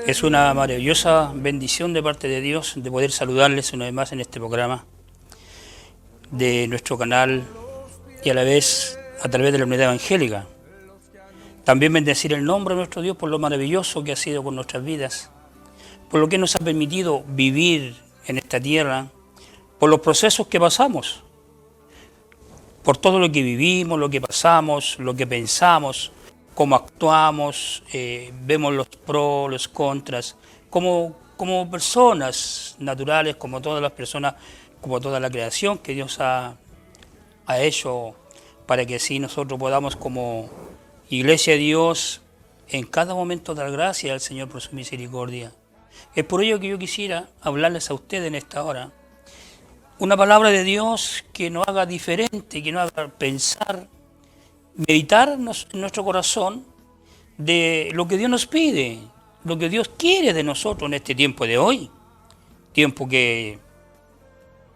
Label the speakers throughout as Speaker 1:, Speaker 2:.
Speaker 1: Es una maravillosa bendición de parte de Dios de poder saludarles una vez más en este programa de nuestro canal y a la vez a través de la unidad evangélica. También bendecir el nombre de nuestro Dios por lo maravilloso que ha sido con nuestras vidas, por lo que nos ha permitido vivir en esta tierra, por los procesos que pasamos, por todo lo que vivimos, lo que pasamos, lo que pensamos, cómo actuamos, vemos los pros, los contras, como personas naturales, como todas las personas, como toda la creación que Dios ha hecho para que así nosotros podamos como Iglesia de Dios en cada momento dar gracias al Señor por su misericordia. Es por ello que yo quisiera hablarles a ustedes en esta hora una palabra de Dios que nos haga diferente, que nos haga pensar, meditar en nuestro corazón de lo que Dios nos pide, lo que Dios quiere de nosotros en este tiempo de hoy, tiempo que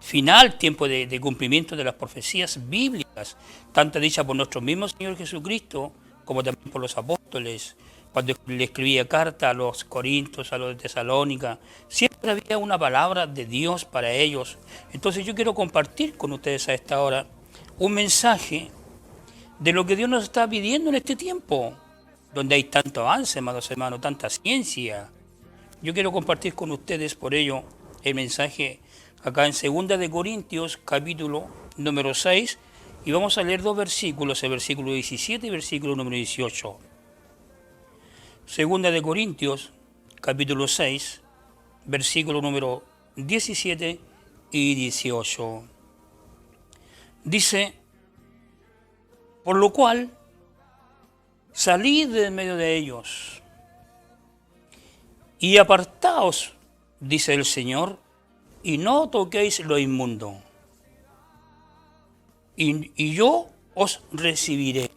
Speaker 1: final, tiempo de cumplimiento de las profecías bíblicas, tanto dichas por nuestro mismo Señor Jesucristo, como también por los apóstoles, cuando le escribía carta a los Corintios, a los de Tesalónica, siempre había una palabra de Dios para ellos. Entonces yo quiero compartir con ustedes a esta hora un mensaje de lo que Dios nos está pidiendo en este tiempo, donde hay tanto avance, amados hermanos, tanta ciencia. Yo quiero compartir con ustedes por ello el mensaje acá en 2 Corintios, capítulo número 6, y vamos a leer dos versículos, el versículo 17 y el versículo número 18. 2 Corintios, capítulo 6, versículo número 17 y 18. Dice: por lo cual, salid de en medio de ellos y apartaos, dice el Señor, y no toquéis lo inmundo, y yo os recibiré,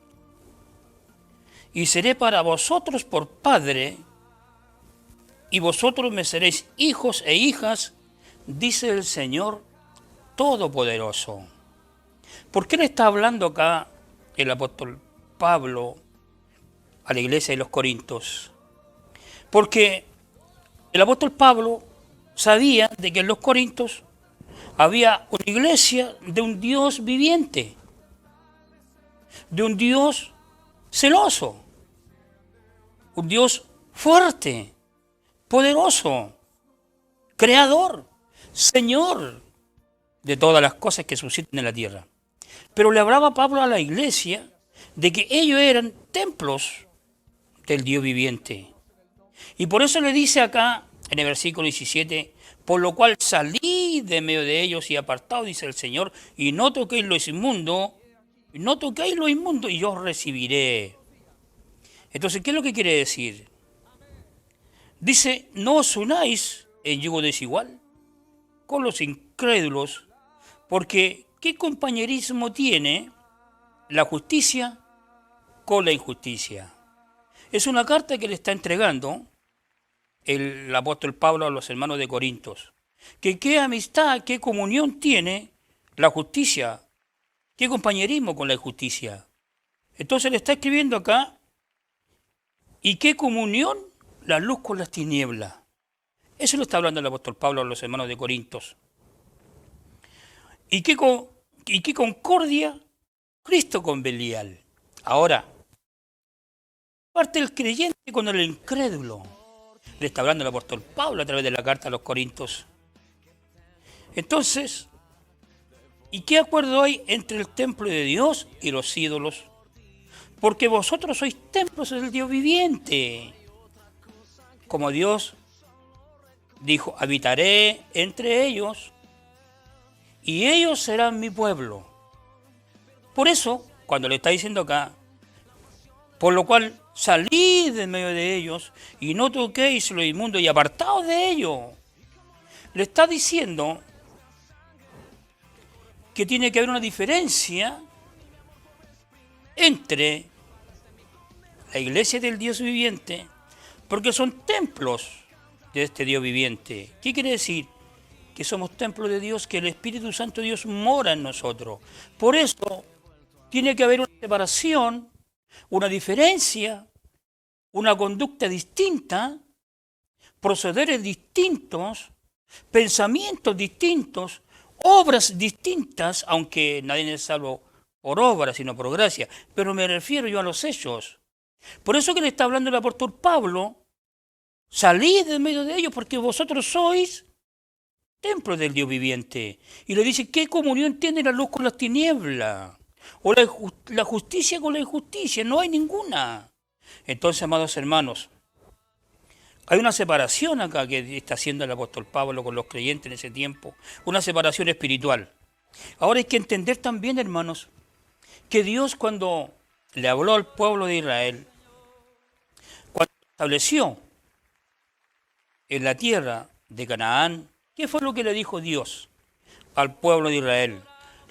Speaker 1: y seré para vosotros por Padre, y vosotros me seréis hijos e hijas, dice el Señor Todopoderoso. ¿Por qué le está hablando acá el apóstol Pablo a la iglesia de los Corintios? Porque el apóstol Pablo sabía de que en los Corintios había una iglesia de un Dios viviente, de un Dios celoso, un Dios fuerte, poderoso, creador, Señor de todas las cosas que suscitan en la tierra. Pero le hablaba Pablo a la iglesia de que ellos eran templos del Dios viviente. Y por eso le dice acá en el versículo 17: por lo cual salid de medio de ellos y apartaos, dice el Señor, y no toquéis lo inmundo, y yo os recibiré. Entonces, ¿qué es lo que quiere decir? Dice: no os unáis en yugo desigual con los incrédulos, porque ¿qué compañerismo tiene la justicia con la injusticia? Es una carta que le está entregando el apóstol Pablo a los hermanos de Corintios. Que qué amistad, qué comunión tiene la justicia, qué compañerismo con la injusticia. Entonces le está escribiendo acá: ¿y qué comunión la luz con las tinieblas? Eso lo está hablando el apóstol Pablo a los hermanos de Corintios. ¿Y qué concordia Cristo con Belial? Ahora, parte el creyente con el incrédulo. Le está hablando el apóstol Pablo a través de la carta a los Corintios. Entonces, ¿y qué acuerdo hay entre el templo de Dios y los ídolos? Porque vosotros sois templos del Dios viviente. Como Dios dijo: habitaré entre ellos y ellos serán mi pueblo. Por eso, cuando le está diciendo acá: por lo cual salid de medio de ellos y no toquéis lo inmundo y apartaos de ellos, le está diciendo que tiene que haber una diferencia entre la iglesia del Dios viviente, porque son templos de este Dios viviente. ¿Qué quiere decir? Que somos templos de Dios, que el Espíritu Santo de Dios mora en nosotros. Por eso tiene que haber una separación, una diferencia, una conducta distinta, procederes distintos, pensamientos distintos, obras distintas, aunque nadie es salvo por obra, sino por gracia. Pero me refiero yo a los hechos. Por eso que le está hablando el apóstol Pablo, salid de medio de ellos porque vosotros sois templo del Dios viviente. Y le dice, ¿qué comunión tiene la luz con las tinieblas? O la justicia con la injusticia. No hay ninguna. Entonces, amados hermanos, hay una separación acá que está haciendo el apóstol Pablo con los creyentes en ese tiempo. Una separación espiritual. Ahora hay que entender también, hermanos, que Dios cuando le habló al pueblo de Israel, cuando estableció en la tierra de Canaán, ¿qué fue lo que le dijo Dios al pueblo de Israel?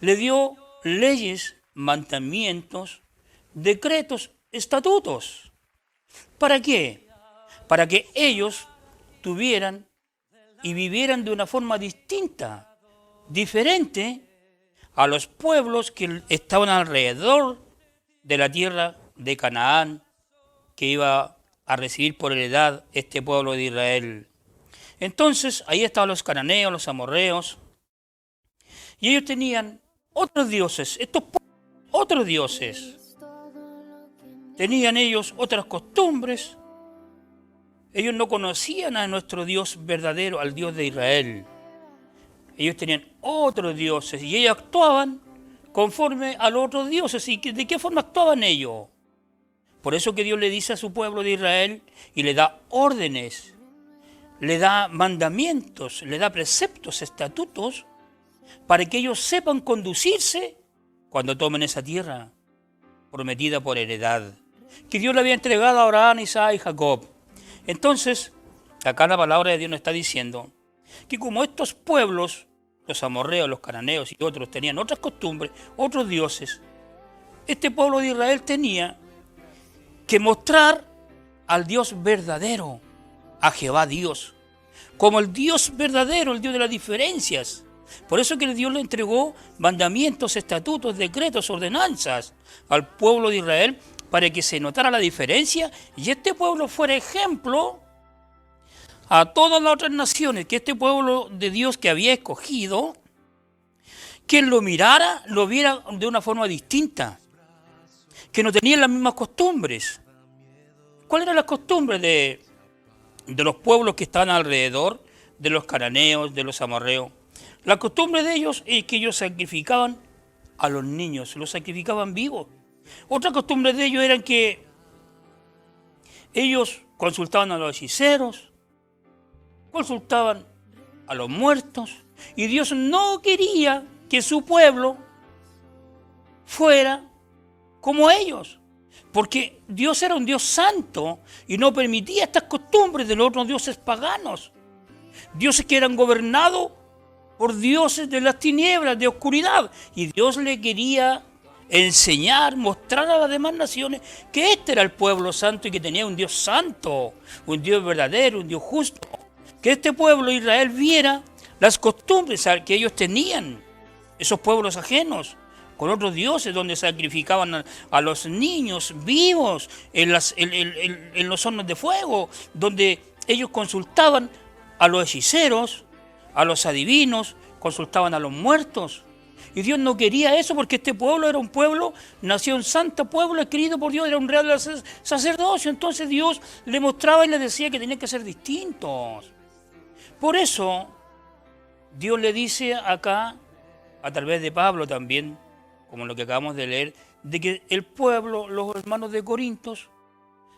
Speaker 1: Le dio leyes, mandamientos, decretos, estatutos. ¿Para qué? Para que ellos tuvieran y vivieran de una forma distinta, diferente a los pueblos que estaban alrededor de la tierra de Canaán, que iba a recibir por heredad este pueblo de Israel. Entonces, ahí estaban los cananeos, los amorreos, y ellos tenían otros dioses, otros dioses. Tenían ellos otras costumbres. Ellos no conocían a nuestro Dios verdadero, al Dios de Israel. Ellos tenían otros dioses y ellos actuaban conforme a los otros dioses. ¿Y de qué forma actuaban ellos? Por eso que Dios le dice a su pueblo de Israel y le da órdenes, le da mandamientos, le da preceptos, estatutos, para que ellos sepan conducirse cuando tomen esa tierra prometida por heredad, que Dios le había entregado a Abraham, Isaac y Jacob. Entonces, acá la palabra de Dios nos está diciendo que como estos pueblos, los amorreos, los cananeos y otros, tenían otras costumbres, otros dioses, este pueblo de Israel tenía que mostrar al Dios verdadero, a Jehová Dios, como el Dios verdadero, el Dios de las diferencias. Por eso que Dios le entregó mandamientos, estatutos, decretos, ordenanzas al pueblo de Israel para que se notara la diferencia y este pueblo fuera ejemplo a todas las otras naciones, que este pueblo de Dios que había escogido, quien lo mirara, lo viera de una forma distinta, que no tenían las mismas costumbres. ¿Cuáles eran las costumbres de los pueblos que estaban alrededor, de los cananeos, de los amorreos? La costumbre de ellos es que ellos sacrificaban a los niños, los sacrificaban vivos. Otra costumbre de ellos era que ellos consultaban a los hechiceros, consultaban a los muertos, y Dios no quería que su pueblo fuera como ellos, porque Dios era un Dios santo y no permitía estas costumbres de los otros dioses paganos, dioses que eran gobernados por dioses de las tinieblas, de oscuridad, y Dios le quería enseñar, mostrar a las demás naciones que este era el pueblo santo y que tenía un Dios santo, un Dios verdadero, un Dios justo. Que este pueblo de Israel viera las costumbres que ellos tenían, esos pueblos ajenos, con otros dioses, donde sacrificaban a los niños vivos en los hornos de fuego, donde ellos consultaban a los hechiceros, a los adivinos, consultaban a los muertos. Y Dios no quería eso porque este pueblo era un pueblo, nación santa, pueblo escogido por Dios, era un real sacerdocio. Entonces Dios le mostraba y le decía que tenían que ser distintos. Por eso, Dios le dice acá, a través de Pablo también, como lo que acabamos de leer, de que el pueblo, los hermanos de Corintios,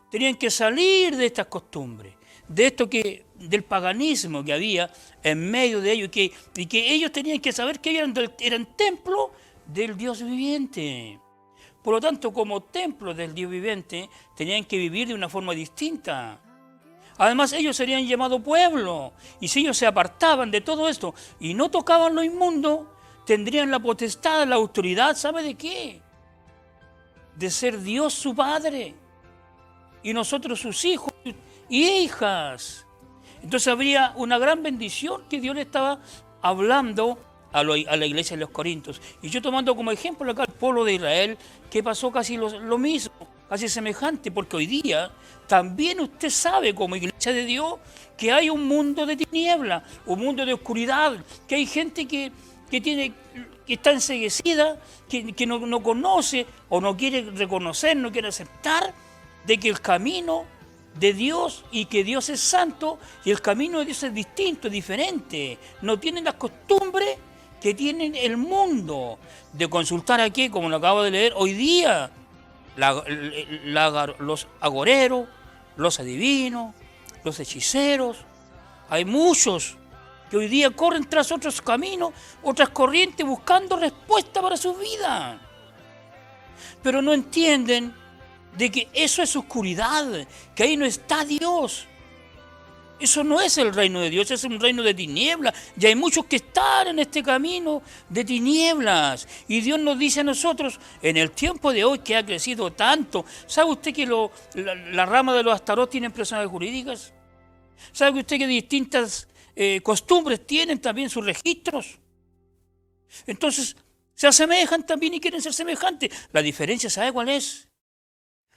Speaker 1: tenían que salir de estas costumbres, de esto del paganismo que había en medio de ellos, y que ellos tenían que saber que eran templo del Dios viviente. Por lo tanto, como templo del Dios viviente, tenían que vivir de una forma distinta. Además, ellos serían llamados pueblo, y si ellos se apartaban de todo esto y no tocaban lo inmundo, tendrían la potestad, la autoridad, ¿sabe de qué? De ser Dios su Padre, y nosotros sus hijos y hijas. Entonces habría una gran bendición que Dios le estaba hablando a la iglesia de los Corintios. Y yo tomando como ejemplo acá el pueblo de Israel, que pasó casi lo mismo. así semejante, porque hoy día también usted sabe como iglesia de Dios que hay un mundo de tiniebla, un mundo de oscuridad, que hay gente que está enceguecida, que no conoce o no quiere reconocer, no quiere aceptar de que el camino de Dios y que Dios es santo y el camino de Dios es distinto, es diferente. No tienen las costumbres que tienen el mundo de consultar aquí, como lo acabo de leer hoy día, los agoreros, los adivinos, los hechiceros. Hay muchos que hoy día corren tras otros caminos, otras corrientes, buscando respuesta para sus vidas. Pero no entienden de que eso es oscuridad, que ahí no está Dios. Eso no es el reino de Dios, es un reino de tinieblas. Y hay muchos que están en este camino de tinieblas. Y Dios nos dice a nosotros, en el tiempo de hoy que ha crecido tanto, ¿sabe usted que la rama de los astarot tienen personalidades jurídicas? ¿Sabe usted que distintas costumbres tienen también sus registros? Entonces, se asemejan también y quieren ser semejantes. La diferencia, ¿sabe cuál es?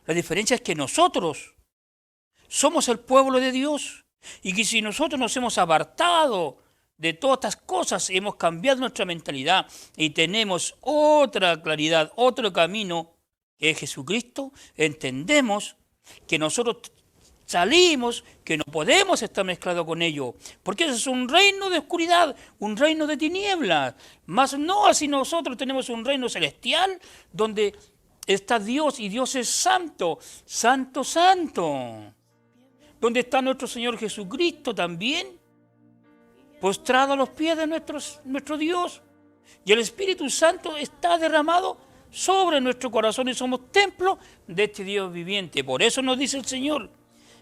Speaker 1: La diferencia es que nosotros somos el pueblo de Dios y que si nosotros nos hemos apartado de todas estas cosas, hemos cambiado nuestra mentalidad y tenemos otra claridad, otro camino que es Jesucristo, entendemos que nosotros salimos, que no podemos estar mezclados con ellos, porque ese es un reino de oscuridad, un reino de tinieblas, más no así nosotros tenemos un reino celestial donde está Dios y Dios es santo, santo, santo, donde está nuestro Señor Jesucristo también, postrado a los pies de nuestro Dios, y el Espíritu Santo está derramado sobre nuestro corazón y somos templo de este Dios viviente. Por eso nos dice el Señor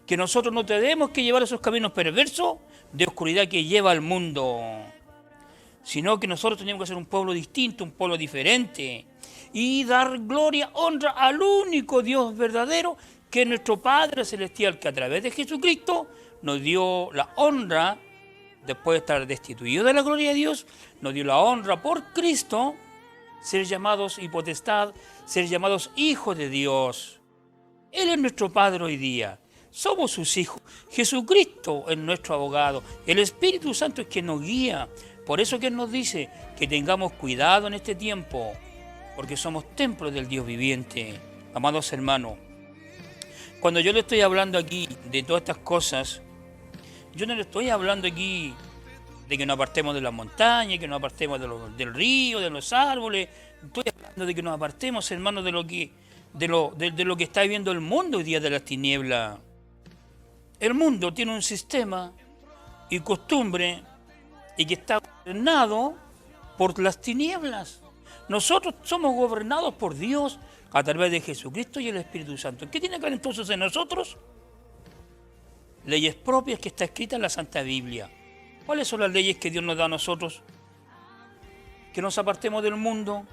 Speaker 1: que nosotros no tenemos que llevar esos caminos perversos de oscuridad que lleva al mundo, sino que nosotros tenemos que ser un pueblo distinto, un pueblo diferente, y dar gloria, honra al único Dios verdadero, que es nuestro Padre Celestial, que a través de Jesucristo nos dio la honra, después de estar destituido de la gloria de Dios, nos dio la honra por Cristo, ser llamados y potestad, ser llamados hijos de Dios. Él es nuestro Padre hoy día. Somos sus hijos. Jesucristo es nuestro abogado. El Espíritu Santo es quien nos guía. Por eso que Él nos dice que tengamos cuidado en este tiempo, porque somos templos del Dios viviente. Amados hermanos, cuando yo le estoy hablando aquí de todas estas cosas, yo no le estoy hablando aquí de que nos apartemos de las montañas, que nos apartemos del río, de los árboles. Estoy hablando de que nos apartemos, hermanos, de lo que está viviendo el mundo hoy día de las tinieblas. El mundo tiene un sistema y costumbre y que está gobernado por las tinieblas. Nosotros somos gobernados por Dios a través de Jesucristo y el Espíritu Santo. ¿Qué tiene que ver entonces en nosotros? Leyes propias que está escrita en la Santa Biblia. ¿Cuáles son las leyes que Dios nos da a nosotros? Que nos apartemos del mundo,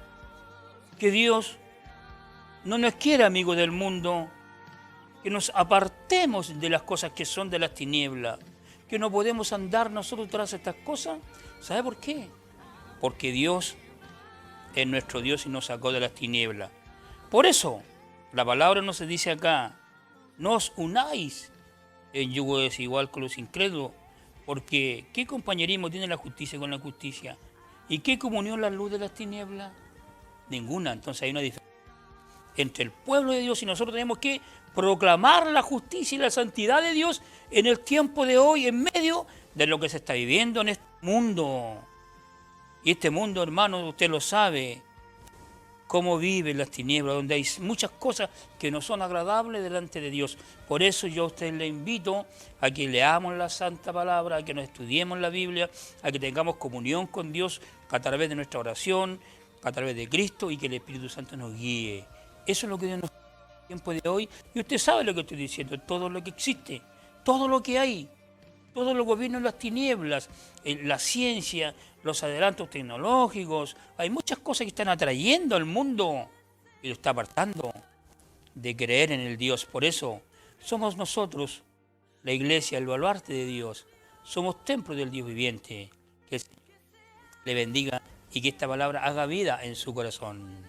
Speaker 1: que Dios no nos quiere amigos del mundo, que nos apartemos de las cosas que son de las tinieblas, que no podemos andar nosotros tras estas cosas. ¿Sabe por qué? Porque Dios es nuestro Dios y nos sacó de las tinieblas. Por eso, la palabra nos dice acá, no os unáis en yugo desigual con los incrédulos, porque ¿qué compañerismo tiene la justicia con la injusticia? ¿Y qué comunión la luz de las tinieblas? Ninguna. Entonces hay una diferencia entre el pueblo de Dios y nosotros tenemos que proclamar la justicia y la santidad de Dios en el tiempo de hoy, en medio de lo que se está viviendo en este mundo. Y este mundo, hermano, usted lo sabe, cómo vive las tinieblas, donde hay muchas cosas que no son agradables delante de Dios. Por eso yo a usted le invito a que leamos la Santa Palabra, a que nos estudiemos la Biblia, a que tengamos comunión con Dios a través de nuestra oración, a través de Cristo y que el Espíritu Santo nos guíe. Eso es lo que Dios nos da en el tiempo de hoy. Y usted sabe lo que estoy diciendo, todo lo que existe, todo lo que hay, todos los gobiernos de las tinieblas, la ciencia, los adelantos tecnológicos, hay muchas cosas que están atrayendo al mundo y lo está apartando de creer en el Dios. Por eso somos nosotros, la iglesia, el baluarte de Dios, somos templo del Dios viviente. Que el Señor le bendiga y que esta palabra haga vida en su corazón.